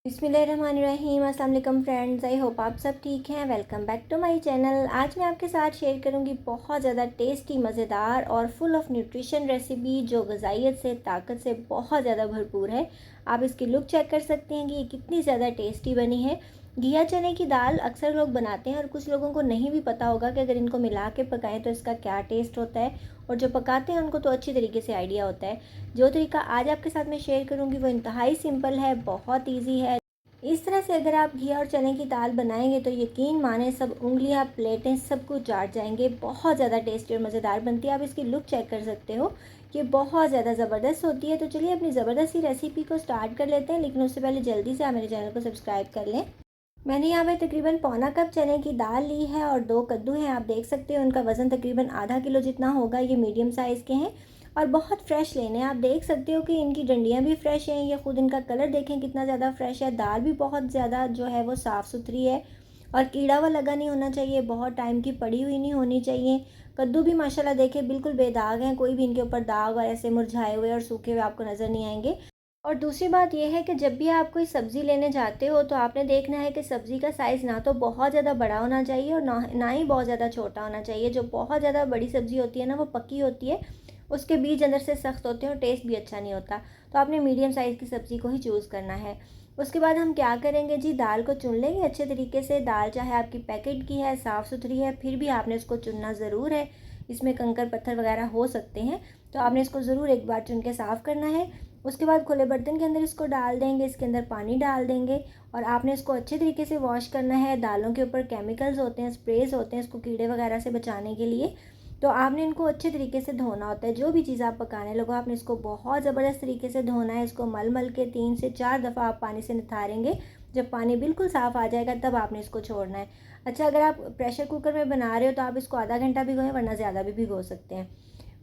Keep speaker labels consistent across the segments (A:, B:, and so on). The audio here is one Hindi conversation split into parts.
A: बिस्मिल्लाहिर्रहमानिर्रहीम। अस्सलाम वालेकुम फ्रेंड्स, आई होप आप सब ठीक हैं। Welcome back to my channel. आज मैं आपके साथ शेयर करूंगी बहुत ज़्यादा टेस्टी, मज़ेदार और फुल ऑफ न्यूट्रिशन रेसिपी जो ग़िज़ाइयत से, ताकत से बहुत ज़्यादा भरपूर है। आप इसकी लुक चेक कर सकते हैं कि ये कितनी ज़्यादा टेस्टी बनी है। घिया चने की दाल अक्सर लोग बनाते हैं और कुछ लोगों को नहीं भी पता होगा कि अगर इनको मिला के पकाएं तो इसका क्या टेस्ट होता है, और जो पकाते हैं उनको तो अच्छी तरीके से आइडिया होता है। जो तरीका आज आपके साथ मैं शेयर करूंगी वो इंतहाई सिंपल है, बहुत ईजी है। इस तरह से अगर आप घिया और चने की दाल बनाएंगे तो यकीन माने सब उंगलियां, प्लेटें सब कुछ चाट जाएंगे। बहुत ज़्यादा टेस्टी और मज़ेदार बनती है। आप इसकी लुक चेक कर सकते हो कि बहुत ज़्यादा ज़बरदस्त होती है। तो चलिए अपनी ज़बरदस्त सी रेसिपी को स्टार्ट कर लेते हैं, लेकिन उससे पहले जल्दी से आप मेरे चैनल को सब्सक्राइब कर लें। मैंने यहाँ पे तकरीबन पौना कप चने की दाल ली है और 2 कद्दू हैं। आप देख सकते हो उनका वज़न तकरीबन आधा किलो जितना होगा। ये मीडियम साइज़ के हैं और बहुत फ्रेश लेने हैं। आप देख सकते हो कि इनकी डंडियाँ भी फ्रेश हैं। ये खुद इनका कलर देखें कितना ज़्यादा फ्रेश है। दाल भी बहुत ज़्यादा जो है वो साफ़ सुथरी है और कीड़ा वा लगा नहीं होना चाहिए, बहुत टाइम की पड़ी हुई नहीं होनी चाहिए। कद्दू भी माशाल्लाह देखें बिल्कुल बेदाग हैं, कोई भी इनके ऊपर दाग और ऐसे मुरझाए हुए और सूखे हुए आपको नज़र नहीं आएंगे। और दूसरी बात यह है कि जब भी आप कोई सब्ज़ी लेने जाते हो तो आपने देखना है कि सब्ज़ी का साइज़ ना तो बहुत ज़्यादा बड़ा होना चाहिए और ना ही बहुत ज़्यादा छोटा होना चाहिए। जो बहुत ज़्यादा बड़ी सब्ज़ी होती है ना, वो पकी होती है, उसके बीज अंदर से सख्त होते हैं और टेस्ट भी अच्छा नहीं होता। तो आपने मीडियम साइज़ की सब्ज़ी को ही चूज़ करना है। उसके बाद हम क्या करेंगे जी, दाल को चुन लेंगे अच्छे तरीके से। दाल चाहे आपकी पैकेट की है, साफ़ सुथरी है, फिर भी आपने इसको चुनना ज़रूर है। इसमें कंकड़ पत्थर वगैरह हो सकते हैं, तो आपने इसको ज़रूर एक बार चुन के साफ़ करना है। उसके बाद खुले बर्तन के अंदर इसको डाल देंगे, इसके अंदर पानी डाल देंगे और आपने इसको अच्छे तरीके से वॉश करना है। दालों के ऊपर केमिकल्स होते हैं, स्प्रेज होते हैं इसको कीड़े वगैरह से बचाने के लिए। तो आपने इनको अच्छे तरीके से धोना होता है। जो भी चीज़ आप पकाने लगो आपने इसको बहुत ज़बरदस्त तरीके से धोना है। इसको मल मल के 3 से 4 दफ़ा आप पानी से निथारेंगे। जब पानी बिल्कुल साफ़ आ जाएगा तब आपने इसको छोड़ना है। अच्छा, अगर आप प्रेशर कुकर में बना रहे हो तो आप इसको आधा घंटा भिगोएं, वरना ज़्यादा भी भिगो सकते हैं।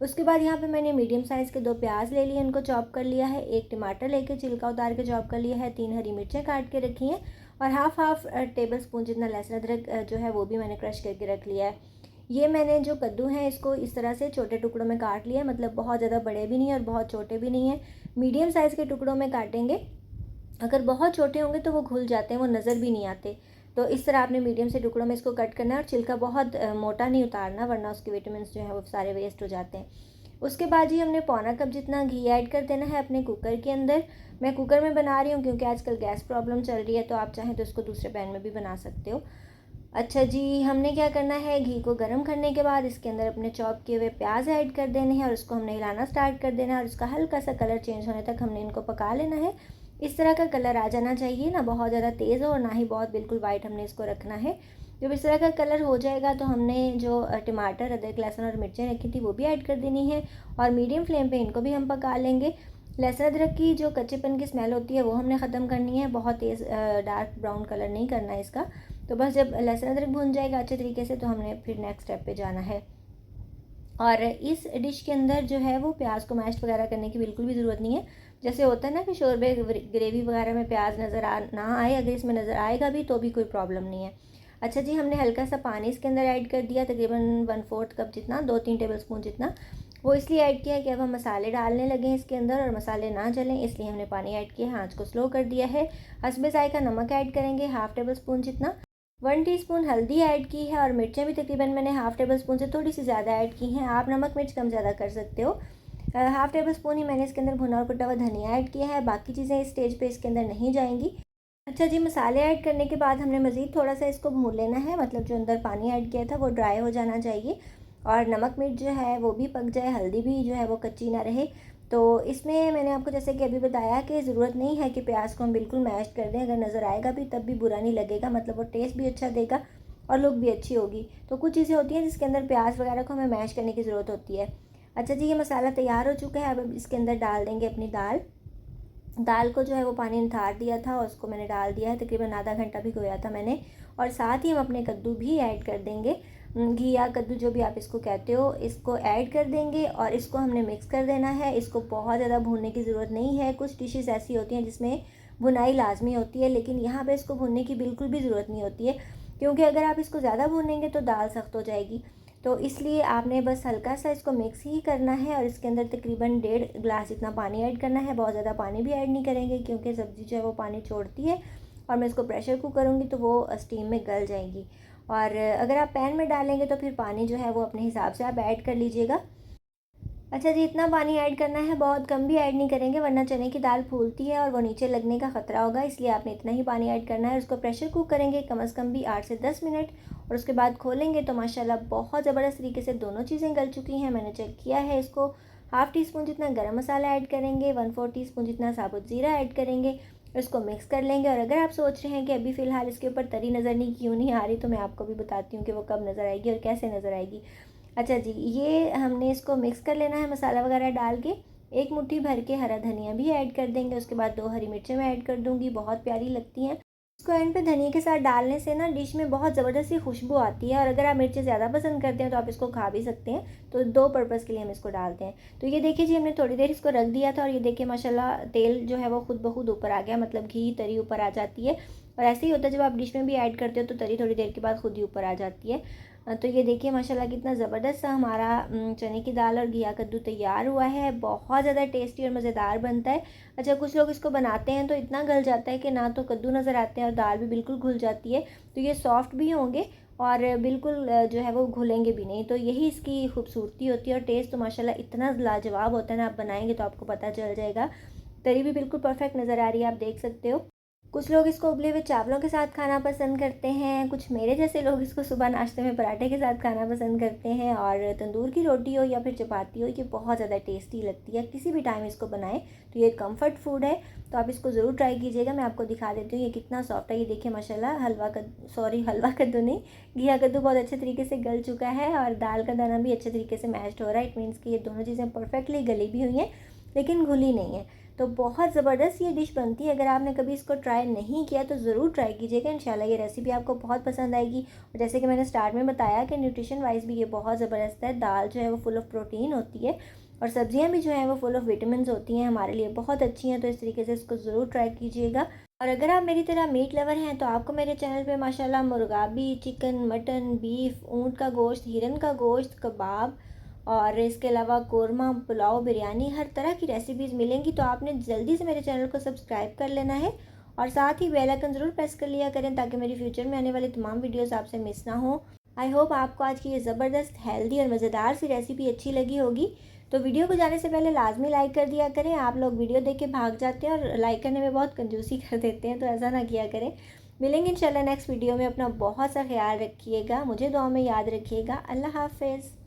A: उसके बाद यहाँ पे मैंने मीडियम साइज़ के 2 प्याज ले लिए, इनको चॉप कर लिया है। 1 टमाटर लेके छिलका उतार के चॉप कर लिया है। 3 हरी मिर्चें काट के रखी हैं और हाफ टेबल स्पून जितना लहसुन अदरक जो है वो भी मैंने क्रश करके रख लिया है। ये मैंने जो कद्दू हैं इसको इस तरह से छोटे टुकड़ों में काट लिया, मतलब बहुत ज़्यादा बड़े भी नहीं है और बहुत छोटे भी नहीं है, मीडियम साइज़ के टुकड़ों में काटेंगे। अगर बहुत छोटे होंगे तो वो घुल जाते हैं, वो नज़र भी नहीं आते। तो इस तरह आपने मीडियम से टुकड़ों में इसको कट करना है और छिलका बहुत मोटा नहीं उतारना, वरना उसके विटामिन जो है वो सारे वेस्ट हो जाते हैं। उसके बाद ही हमने पौना कप जितना घी ऐड कर देना है अपने कुकर के अंदर। मैं कुकर में बना रही हूँ क्योंकि आजकल गैस प्रॉब्लम चल रही है, तो आप चाहें तो इसको दूसरे पैन में भी बना सकते हो। अच्छा जी, हमने क्या करना है, घी को गर्म करने के बाद इसके अंदर अपने चॉप किए हुए प्याज ऐड कर देने हैं और उसको हमने हिलाना स्टार्ट कर देना है और उसका हल्का सा कलर चेंज होने तक हमने इनको पका लेना है। इस तरह का कलर आ जाना चाहिए, ना बहुत ज़्यादा तेज़ हो और ना ही बहुत बिल्कुल वाइट हमने इसको रखना है। जब इस तरह का कलर हो जाएगा तो हमने जो टमाटर, अदरक, लहसुन और मिर्चें रखी थी वो भी ऐड कर देनी है और मीडियम फ्लेम पे इनको भी हम पका लेंगे। लहसुन अदरक की जो कच्चेपन की स्मेल होती है वो हमने ख़त्म करनी है, बहुत तेज़ डार्क ब्राउन कलर नहीं करना है इसका। तो बस जब लहसुन अदरक भुन जाएगा अच्छे तरीके से तो हमने फिर नेक्स्ट स्टेप पे जाना है। और इस डिश के अंदर जो है वो प्याज को मैश वगैरह करने की बिल्कुल भी ज़रूरत नहीं है। जैसे होता है ना कि शोरबे ग्रेवी वगैरह में प्याज नज़र आ ना आए, अगर इसमें नज़र आएगा भी तो भी कोई प्रॉब्लम नहीं है। अच्छा जी, हमने हल्का सा पानी इसके अंदर ऐड कर दिया, तकरीबन 1/4 कप जितना, 2-3 टेबल स्पून जितना। वो इसलिए ऐड किया है कि अब हम मसाले डालने लगे हैं इसके अंदर और मसाले ना जलें, इसलिए हमने पानी ऐड किया है। आँच को स्लो कर दिया है। हस्बे ज़ायक़ा नमक ऐड करेंगे, हाफ़ टेबल स्पून जितना। 1 टीस्पून हल्दी ऐड की है और मिर्चें भी तकरीबन मैंने हाफ़ टेबल स्पून से थोड़ी सी ज़्यादा ऐड की हैं। आप नमक मिर्च कम ज़्यादा कर सकते हो। हाफ़ टेबल स्पून ही मैंने इसके अंदर भुना और कुटा हुआ धनिया ऐड किया है, बाकी चीज़ें इस स्टेज पे इसके अंदर नहीं जाएंगी। अच्छा जी, मसाले ऐड करने के बाद हमने मज़ीद थोड़ा सा इसको भून लेना है, मतलब जो अंदर पानी ऐड किया था वो ड्राई हो जाना चाहिए और नमक मिर्च जो है वो भी पक जाए, हल्दी भी जो है वो कच्ची ना रहे। तो इसमें मैंने आपको जैसे कि अभी बताया कि ज़रूरत नहीं है कि प्याज को हम बिल्कुल मैश कर दें, अगर नज़र आएगा भी तब भी बुरा नहीं लगेगा, मतलब वो टेस्ट भी अच्छा देगा और लुक भी अच्छी होगी। तो कुछ चीज़ें होती हैं जिसके अंदर प्याज वगैरह को हमें मैश करने की ज़रूरत होती है। अच्छा जी, ये मसाला तैयार हो चुका है। अब इसके अंदर डाल देंगे अपनी दाल। दाल को जो है वो पानी निथार दिया था और उसको मैंने डाल दिया है, तकरीबन आधा घंटा भिगोया था मैंने। और साथ ही हम अपने कद्दू भी ऐड कर देंगे, घी या कद्दू जो भी आप इसको कहते हो, इसको ऐड कर देंगे और इसको हमने मिक्स कर देना है। इसको बहुत ज़्यादा भूनने की ज़रूरत नहीं है। कुछ डिशेस ऐसी होती हैं जिसमें भुनाई लाजमी होती है, लेकिन यहाँ पे इसको भूनने की बिल्कुल भी ज़रूरत नहीं होती है, क्योंकि अगर आप इसको ज़्यादा भूनेंगे तो दाल सख्त हो जाएगी। तो इसलिए आपने बस हल्का सा इसको मिक्स ही करना है और इसके अंदर तकरीबन 1.5 गिलास जितना पानी ऐड करना है। बहुत ज़्यादा पानी भी ऐड नहीं करेंगे क्योंकि सब्ज़ी जो है वो पानी छोड़ती है और मैं इसको प्रेशर कुक करूँगी तो वो स्टीम में गल जाएगी। और अगर आप पैन में डालेंगे तो फिर पानी जो है वो अपने हिसाब से आप ऐड कर लीजिएगा। अच्छा जी, इतना पानी ऐड करना है, बहुत कम भी ऐड नहीं करेंगे वरना चने की दाल फूलती है और वो नीचे लगने का ख़तरा होगा, इसलिए आपने इतना ही पानी ऐड करना है। उसको प्रेशर कुक करेंगे कम से कम भी 8 से 10 मिनट और उसके बाद खोलेंगे तो माशाल्लाह बहुत ज़बरदस्त तरीके से दोनों चीज़ें गल चुकी हैं। मैंने चेक किया है। इसको हाफ़ टी स्पून जितना गरम मसाला ऐड करेंगे, 1/4 टीस्पून जितना साबुत ज़ीरा ऐड करेंगे, इसको मिक्स कर लेंगे। और अगर आप सोच रहे हैं कि अभी फ़िलहाल इसके ऊपर तरी नज़र नहीं क्यों नहीं आ रही, तो मैं आपको भी बताती हूँ कि वो कब नज़र आएगी और कैसे नज़र आएगी। अच्छा जी, ये हमने इसको मिक्स कर लेना है मसाला वगैरह डाल के। एक मुट्ठी भर के हरा धनिया भी ऐड कर देंगे, उसके बाद 2 हरी मिर्चें मैं ऐड कर दूँगी, बहुत प्यारी लगती हैं। इसको एंड पे धनिया के साथ डालने से ना डिश में बहुत ज़बरदस्त सी खुशबू आती है और अगर आप मिर्चें ज़्यादा पसंद करते हैं तो आप इसको खा भी सकते हैं। तो 2 पर्पज़ के लिए हम इसको डालते हैं। तो ये देखिए जी, हमने थोड़ी देर इसको रख दिया था और ये देखिए माशाल्लाह तेल जो है वो खुद ब खुद ऊपर आ गया, मतलब घी तरी ऊपर आ जाती है। और ऐसे ही होता है जब आप डिश में भी ऐड करते हो तो तरी थोड़ी देर के बाद खुद ही ऊपर आ जाती है। तो ये देखिए माशाल्लाह कितना ज़बरदस्त सा हमारा चने की दाल और घिया कद्दू तैयार हुआ है। बहुत ज़्यादा टेस्टी और मज़ेदार बनता है। अच्छा, कुछ लोग इसको बनाते हैं तो इतना गल जाता है कि ना तो कद्दू नज़र आते हैं और दाल भी बिल्कुल घुल जाती है। तो ये सॉफ्ट भी होंगे और बिल्कुल जो है वो घुलेंगे भी नहीं। तो यही इसकी खूबसूरती होती है और टेस्ट तो माशाल्लाह इतना लाजवाब होता है ना, आप बनाएंगे तो आपको पता चल जाएगा। तरी भी बिल्कुल परफेक्ट नज़र आ रही है, आप देख सकते हो। कुछ लोग इसको उबले हुए चावलों के साथ खाना पसंद करते हैं, कुछ मेरे जैसे लोग इसको सुबह नाश्ते में पराठे के साथ खाना पसंद करते हैं और तंदूर की रोटी हो या फिर चपाती हो, ये बहुत ज़्यादा टेस्टी लगती है। किसी भी टाइम इसको बनाएं तो ये कंफर्ट फूड है, तो आप इसको ज़रूर ट्राई कीजिएगा। मैं आपको दिखा देती हूँ ये कितना सॉफ्ट है। ये देखिए माशाल्लाह हलवा कद्दू नहीं, घिया कद्दू बहुत अच्छे तरीके से गल चुका है और दाल का दाना भी अच्छे तरीके से मैश्ड हो रहा है। इट मीन्स कि ये दोनों चीज़ें परफेक्टली गली भी हुई हैं लेकिन घुली नहीं है। तो बहुत ज़बरदस्त ये डिश बनती है। अगर आपने कभी इसको ट्राई नहीं किया तो ज़रूर ट्राई कीजिएगा, इंशाल्लाह ये रेसिपी आपको बहुत पसंद आएगी। और जैसे कि मैंने स्टार्ट में बताया कि न्यूट्रिशन वाइज भी ये बहुत ज़बरदस्त है। दाल जो है वो फुल ऑफ प्रोटीन होती है और सब्जियां भी जो हैं वो फुल ऑफ विटामिन होती हैं, हमारे लिए बहुत अच्छी हैं। तो इस तरीके से इसको ज़रूर ट्राई कीजिएगा। और अगर आप मेरी तरह मीट लवर हैं तो आपको मेरे चैनल पे माशाल्लाह मुर्गाबी, चिकन, मटन, बीफ, ऊँट का गोश्त, हिरन का गोश्त, कबाब और इसके अलावा कोरमा, पुलाव, बिरयानी, हर तरह की रेसिपीज़ मिलेंगी। तो आपने जल्दी से मेरे चैनल को सब्सक्राइब कर लेना है और साथ ही बेल आइकन ज़रूर प्रेस कर लिया करें ताकि मेरी फ्यूचर में आने वाली तमाम वीडियोस आपसे मिस ना हो। आई होप आपको आज की ये ज़बरदस्त हेल्दी और मज़ेदार सी रेसिपी अच्छी लगी होगी। तो वीडियो को जाने से पहले लाजमी लाइक कर दिया करें। आप लोग वीडियो देख के भाग जाते हैं और लाइक करने में बहुत कंजूसी कर देते हैं, तो ऐसा ना किया करें। मिलेंगे इंशाल्लाह नेक्स्ट वीडियो में। अपना बहुत सा ख्याल रखिएगा, मुझे दुआ में याद रखिएगा। अल्लाह हाफ़िज़।